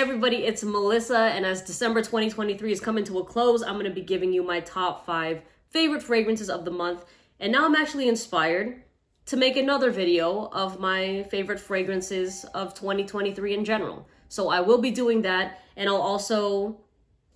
everybody, it's Melissa, and as December 2023 is coming to a close, I'm going to be giving you my top 5 favorite fragrances of the month. And now I'm actually inspired to make another video of my favorite fragrances of 2023 in general. So I will be doing that, and I'll also,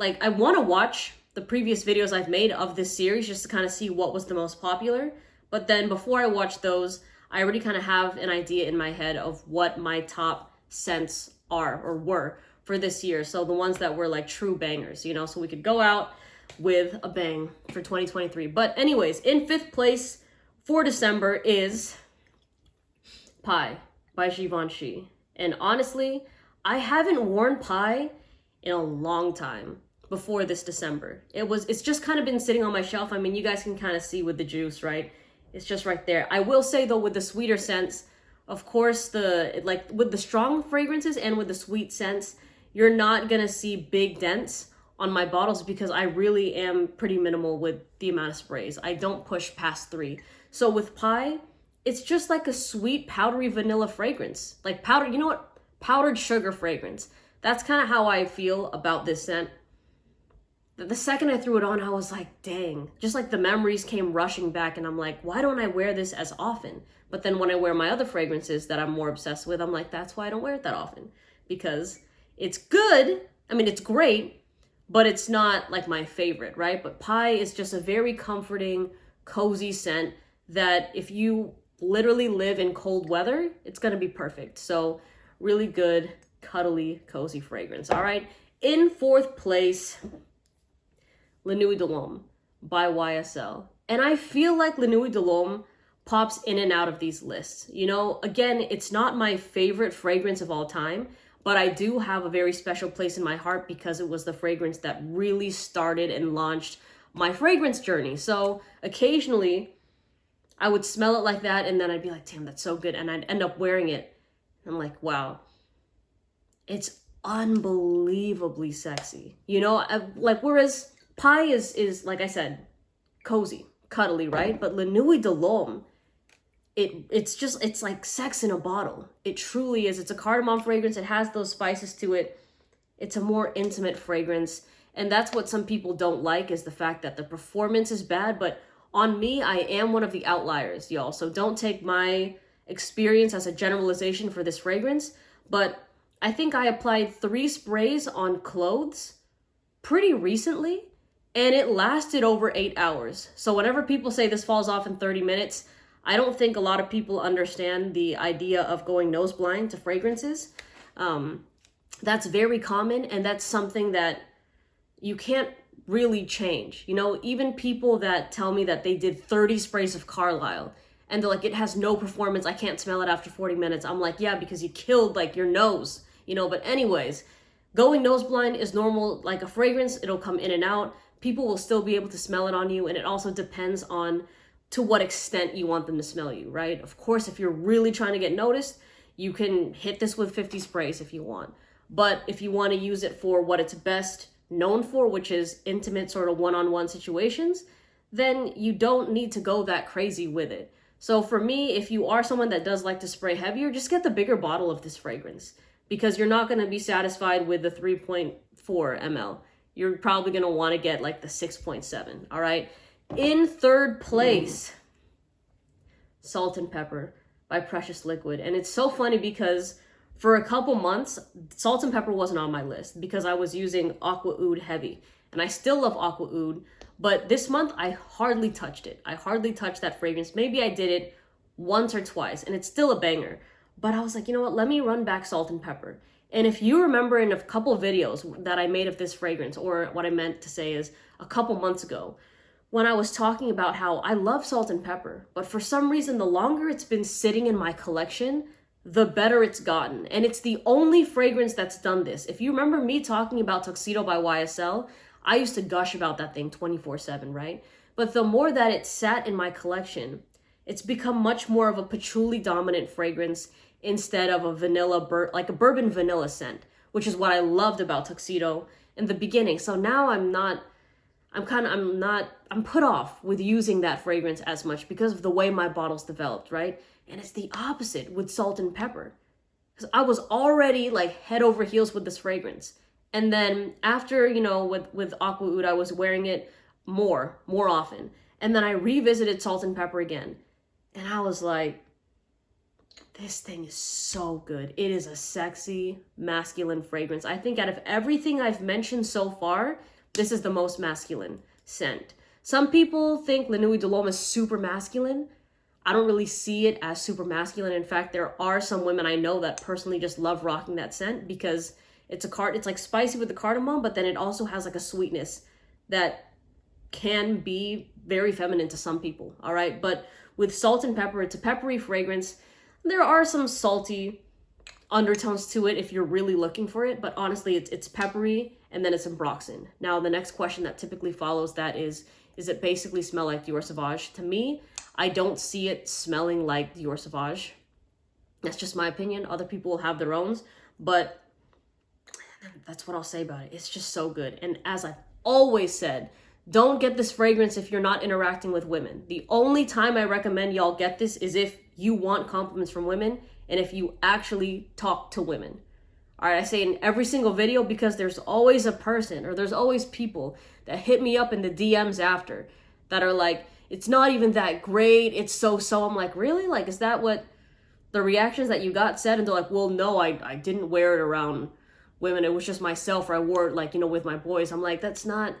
I want to watch the previous videos I've made of this series just to kind of see what was the most popular. But then before I watch those, I already kind of have an idea in my head of what my top scents are or were for this year. So the ones that were like true bangers, you know, so we could go out with a bang for 2023. But anyways, in 5th place for December is Pie by Givenchy. And honestly, I haven't worn Pie in a long time before this December. It's just kind of been sitting on my shelf. I mean, you guys can kind of see with the juice, right? It's just right there. I will say though, with the sweeter scents, of course, with the strong fragrances and with the sweet scents, you're not gonna see big dents on my bottles because I really am pretty minimal with the amount of sprays. I don't push past 3. So with Pie, it's just like a sweet powdery vanilla fragrance. Like powder, you know what? Powdered sugar fragrance. That's kind of how I feel about this scent. The second I threw it on, I was like, dang, just like the memories came rushing back, and I'm like, why don't I wear this as often? But then when I wear my other fragrances that I'm more obsessed with, I'm like, that's why I don't wear it that often, because it's good. I mean, it's great, but it's not like my favorite, right? But Pie is just a very comforting, cozy scent that if you literally live in cold weather, it's going to be perfect. So really good, cuddly, cozy fragrance. All right. In 4th place, La Nuit de l'Homme by YSL. And I feel like La Nuit de l'Homme pops in and out of these lists. You know, again, it's not my favorite fragrance of all time, but I do have a very special place in my heart because it was the fragrance that really started and launched my fragrance journey. So occasionally I would smell it like that, and then I'd be like, damn, that's so good. And I'd end up wearing it. I'm like, wow, it's unbelievably sexy. You know, whereas Pie is like I said, cozy, cuddly, right? But La Nuit de l'Homme, it's like sex in a bottle. It truly is. It's a cardamom fragrance. It has those spices to it. It's a more intimate fragrance. And that's what some people don't like, is the fact that the performance is bad. But on me, I am one of the outliers, y'all. So don't take my experience as a generalization for this fragrance. But I think I applied 3 sprays on clothes pretty recently, and it lasted over 8 hours. So whenever people say this falls off in 30 minutes, I don't think a lot of people understand the idea of going nose blind to fragrances. That's very common, and that's something that you can't really change. You know, even people that tell me that they did 30 sprays of Carlisle, and they're like, it has no performance, I can't smell it after 40 minutes. I'm like, yeah, because you killed like your nose, you know. But anyways, going nose blind is normal. Like a fragrance, it'll come in and out. People will still be able to smell it on you, and it also depends on to what extent you want them to smell you, right? Of course, if you're really trying to get noticed, you can hit this with 50 sprays if you want. But if you want to use it for what it's best known for, which is intimate sort of one-on-one situations, then you don't need to go that crazy with it. So for me, if you are someone that does like to spray heavier, just get the bigger bottle of this fragrance, because you're not going to be satisfied with the 3.4 ml. You're probably going to want to get like the 6.7, all right? In 3rd place, Salt and Pepper by Precious Liquid. And it's so funny because for a couple months, Salt and Pepper wasn't on my list because I was using Aqua Oud Heavy. And I still love Aqua Oud, but this month I hardly touched it. I hardly touched that fragrance. Maybe I did it once or twice, and it's still a banger. But I was like, you know what? Let me run back Salt and Pepper. And if you remember in a couple videos that I made of this fragrance, or what I meant to say is a couple months ago, when I was talking about how I love Salt and Pepper, but for some reason, the longer it's been sitting in my collection, the better it's gotten. And it's the only fragrance that's done this. If you remember me talking about Tuxedo by YSL, I used to gush about that thing 24/7, right? But the more that it sat in my collection, it's become much more of a patchouli dominant fragrance instead of a vanilla, like a bourbon vanilla scent, which is what I loved about Tuxedo in the beginning. So now I'm put off with using that fragrance as much because of the way my bottles developed, right? And it's the opposite with Salt and Pepper. because I was already like head over heels with this fragrance. And then after, you know, with Aqua Oud, I was wearing it more often. And then I revisited Salt and Pepper again. And I was like, this thing is so good. It is a sexy, masculine fragrance. I think out of everything I've mentioned so far, this is the most masculine scent. Some people think La Nuit de l'Homme is super masculine. I don't really see it as super masculine. In fact, there are some women I know that personally just love rocking that scent because it's like spicy with the cardamom, but then it also has like a sweetness that can be very feminine to some people, all right? But with Salt and Pepper, it's a peppery fragrance. There are some salty undertones to it if you're really looking for it, but honestly, it's peppery and then it's ambroxan. Now, the next question that typically follows that is it basically smell like Dior Sauvage? To me, I don't see it smelling like Dior Sauvage. That's just my opinion. Other people will have their own, but that's what I'll say about it. It's just so good. And as I've always said, don't get this fragrance if you're not interacting with women. The only time I recommend y'all get this is if you want compliments from women and if you actually talk to women. All right, I say in every single video because there's always a person or there's always people that hit me up in the DMs after that are like, it's not even that great. It's so. I'm like, really? Like, is that what the reactions that you got said? And they're like, well, no, I didn't wear it around women. It was just myself, or I wore it like, you know, with my boys. I'm like, that's not...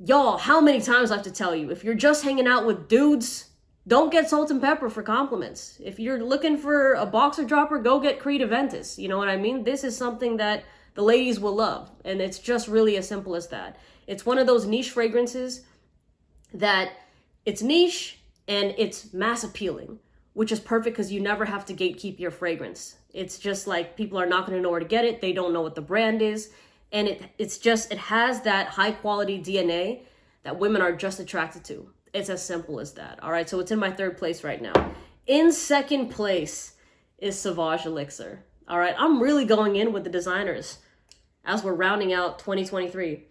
Y'all, how many times I have to tell you, if you're just hanging out with dudes, don't get Salt and Pepper for compliments. If you're looking for a boxer dropper, go get Creed Aventus. You know what I mean? This is something that the ladies will love. And it's just really as simple as that. It's one of those niche fragrances that it's niche and it's mass appealing, which is perfect because you never have to gatekeep your fragrance. It's just like people are not going to know where to get it. They don't know what the brand is. And it has that high quality DNA that women are just attracted to. It's as simple as that. All right. So it's in my third place right now. In second place is Sauvage Elixir. All right. I'm really going in with the designers as we're rounding out 2023.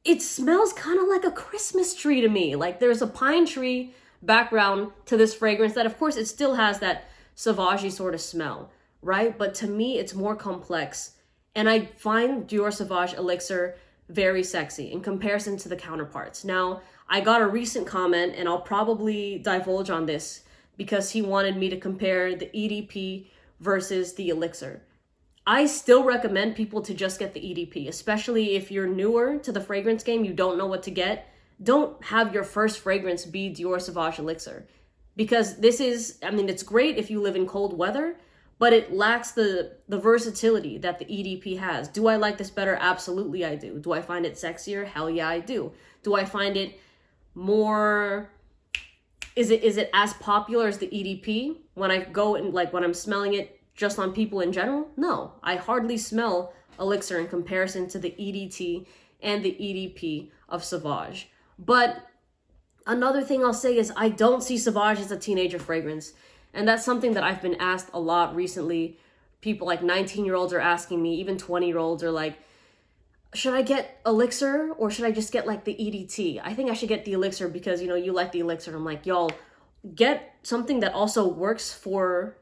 It smells kind of like a Christmas tree to me. Like there's a pine tree background to this fragrance that of course it still has that Sauvage-y sort of smell, right? But to me, it's more complex. And I find Dior Sauvage Elixir very sexy in comparison to the counterparts. Now, I got a recent comment, and I'll probably divulge on this because he wanted me to compare the EDP versus the Elixir. I still recommend people to just get the EDP, especially if you're newer to the fragrance game, you don't know what to get. Don't have your first fragrance be Dior Sauvage Elixir because this is, I mean, it's great if you live in cold weather, but it lacks the versatility that the EDP has. Do I like this better? Absolutely I do. Do I find it sexier? Hell yeah, I do. Do I find it more, is it as popular as the EDP when I go and like when I'm smelling it just on people in general? No, I hardly smell Elixir in comparison to the EDT and the EDP of Sauvage. But another thing I'll say is I don't see Sauvage as a teenager fragrance. And that's something that I've been asked a lot recently. People like 19-year-olds are asking me, even 20-year-olds are like, should I get Elixir or should I just get like the EDT? I think I should get the Elixir because, you know, you like the Elixir. And I'm like, y'all, get something that also works for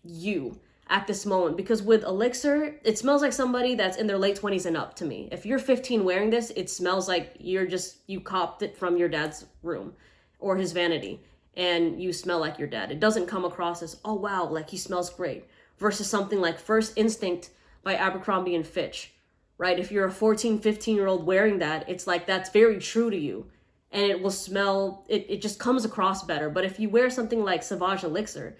you at this moment. Because with Elixir, it smells like somebody that's in their late 20s and up to me. If you're 15 wearing this, it smells like you copped it from your dad's room or his vanity. And you smell like your dad. It doesn't come across as, oh wow, like he smells great. Versus something like First Instinct by Abercrombie & Fitch, right? If you're a 14, 15-year-old wearing that, it's like that's very true to you. And it will smell, it just comes across better. But if you wear something like Sauvage Elixir,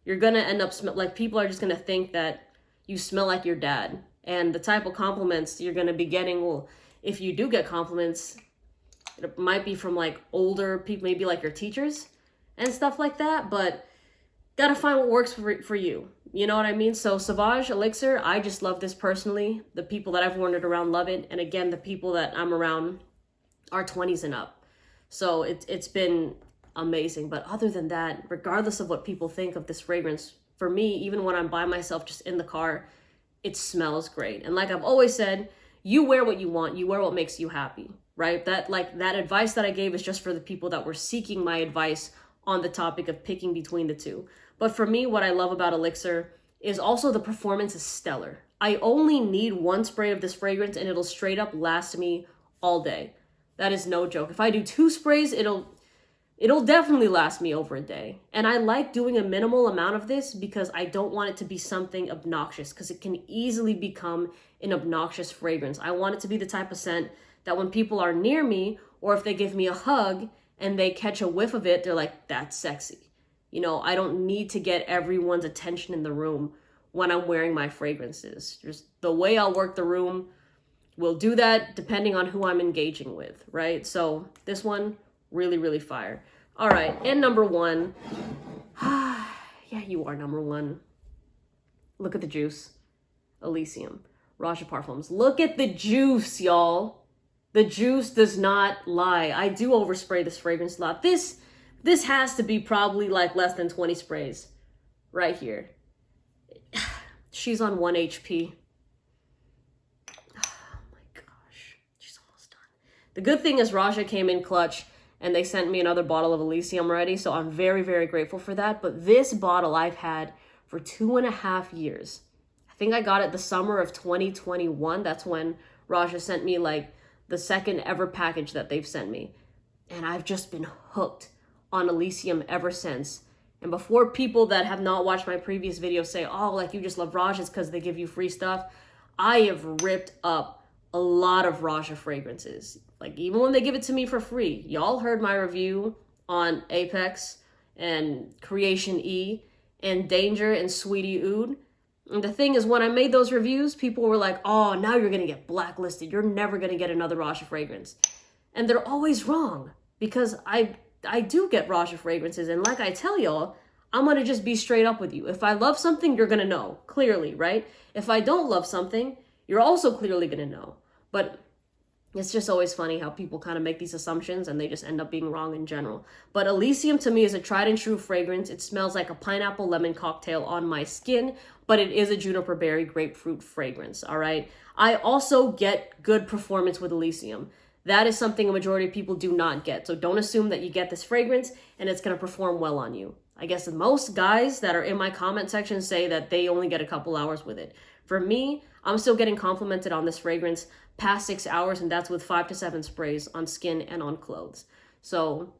you're gonna end up, like people are just gonna think that you smell like your dad. And the type of compliments you're gonna be getting, well, if you do get compliments, it might be from like older people, maybe like your teachers and stuff like that, but gotta find what works for you. You know what I mean? So Sauvage Elixir, I just love this personally. The people that I've worn it around love it. And again, the people that I'm around are 20s and up. So it's been amazing. But other than that, regardless of what people think of this fragrance, for me, even when I'm by myself just in the car, it smells great. And like I've always said, you wear what you want. You wear what makes you happy, right? That advice that I gave is just for the people that were seeking my advice on the topic of picking between the two. But for me, what I love about Elixir is also the performance is stellar. I only need one spray of this fragrance and it'll straight up last me all day. That is no joke. If I do 2 sprays, it'll definitely last me over a day. And I like doing a minimal amount of this because I don't want it to be something obnoxious, because it can easily become an obnoxious fragrance. I want it to be the type of scent that when people are near me, or if they give me a hug and they catch a whiff of it, they're like, that's sexy. You know, I don't need to get everyone's attention in the room when I'm wearing my fragrances. Just the way I'll work the room will do that depending on who I'm engaging with, right? So this one, really, really fire. All right, and number 1. Yeah, you are number 1. Look at the juice. Elisium. Raja Parfums. Look at the juice, y'all. The juice does not lie. I do overspray this fragrance a lot. This has to be probably like less than 20 sprays right here. She's on 1 HP. Oh my gosh. She's almost done. The good thing is Raja came in clutch and they sent me another bottle of Elisium already. So I'm very, very grateful for that. But this bottle I've had for 2.5 years. I think I got it the summer of 2021. That's when Raja sent me like the second ever package that they've sent me. And I've just been hooked on Elisium ever since. And before people that have not watched my previous videos say, oh, like you just love Rajas because they give you free stuff, I have ripped up a lot of Raja fragrances. Like even when they give it to me for free. Y'all heard my review on Apex and Creation E and Danger and Sweetie Oud. And the thing is, when I made those reviews, people were like, oh, now you're going to get blacklisted. You're never going to get another Raja fragrance. And they're always wrong, because I do get Raja fragrances. And like I tell y'all, I'm going to just be straight up with you. If I love something, you're going to know, clearly, right? If I don't love something, you're also clearly going to know. But it's just always funny how people kind of make these assumptions and they just end up being wrong in general. But Elisium to me is a tried and true fragrance. It smells like a pineapple lemon cocktail on my skin, but it is a juniper berry grapefruit fragrance, all right? I also get good performance with Elisium. That is something a majority of people do not get. So don't assume that you get this fragrance and it's going to perform well on you. I guess most guys that are in my comment section say that they only get a couple hours with it. For me, I'm still getting complimented on this fragrance past 6 hours, and that's with 5 to 7 sprays on skin and on clothes. So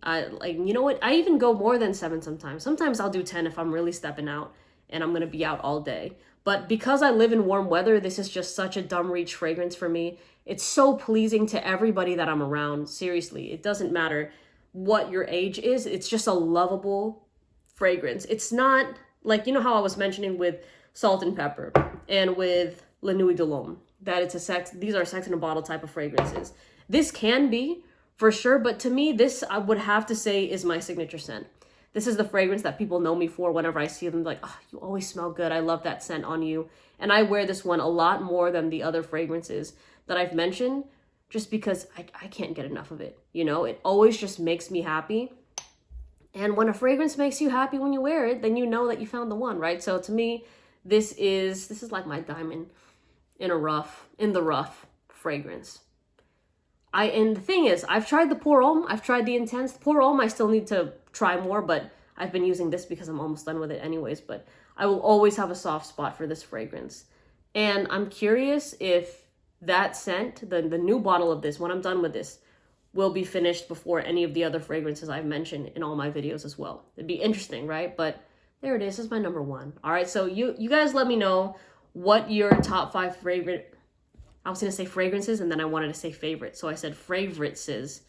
you know what? I even go more than 7 sometimes. Sometimes I'll do 10 if I'm really stepping out and I'm going to be out all day. But because I live in warm weather, this is just such a dumb reach fragrance for me. It's so pleasing to everybody that I'm around. Seriously, it doesn't matter what your age is. It's just a lovable fragrance. It's not like, you know how I was mentioning with Salt and Pepper and with La Nuit de l'Homme, that these are sex in a bottle type of fragrances. This can be, for sure, but to me, this I would have to say is my signature scent. This is the fragrance that people know me for whenever I see them, like, oh, you always smell good. I love that scent on you. And I wear this one a lot more than the other fragrances that I've mentioned, just because I can't get enough of it. You know, it always just makes me happy. And when a fragrance makes you happy when you wear it, then you know that you found the one, right? So to me, this is like my diamond in the rough fragrance. And the thing is, I've tried the Pour Homme, I've tried the Intense. The Pour Homme I still need to try more, but I've been using this because I'm almost done with it anyways. But I will always have a soft spot for this fragrance. And I'm curious if that scent, the new bottle of this, when I'm done with this, will be finished before any of the other fragrances I've mentioned in all my videos as well. It'd be interesting, right? But there it is. This is my number 1. All right, so you guys let me know what your top 5 favorite, I was going to say fragrances, and then I wanted to say favorite, so I said fragrances.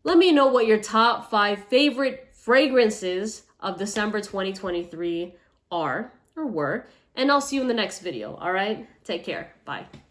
Let me know what your top 5 favorite fragrances of December 2023 are, or were, and I'll see you in the next video, all right? Take care. Bye.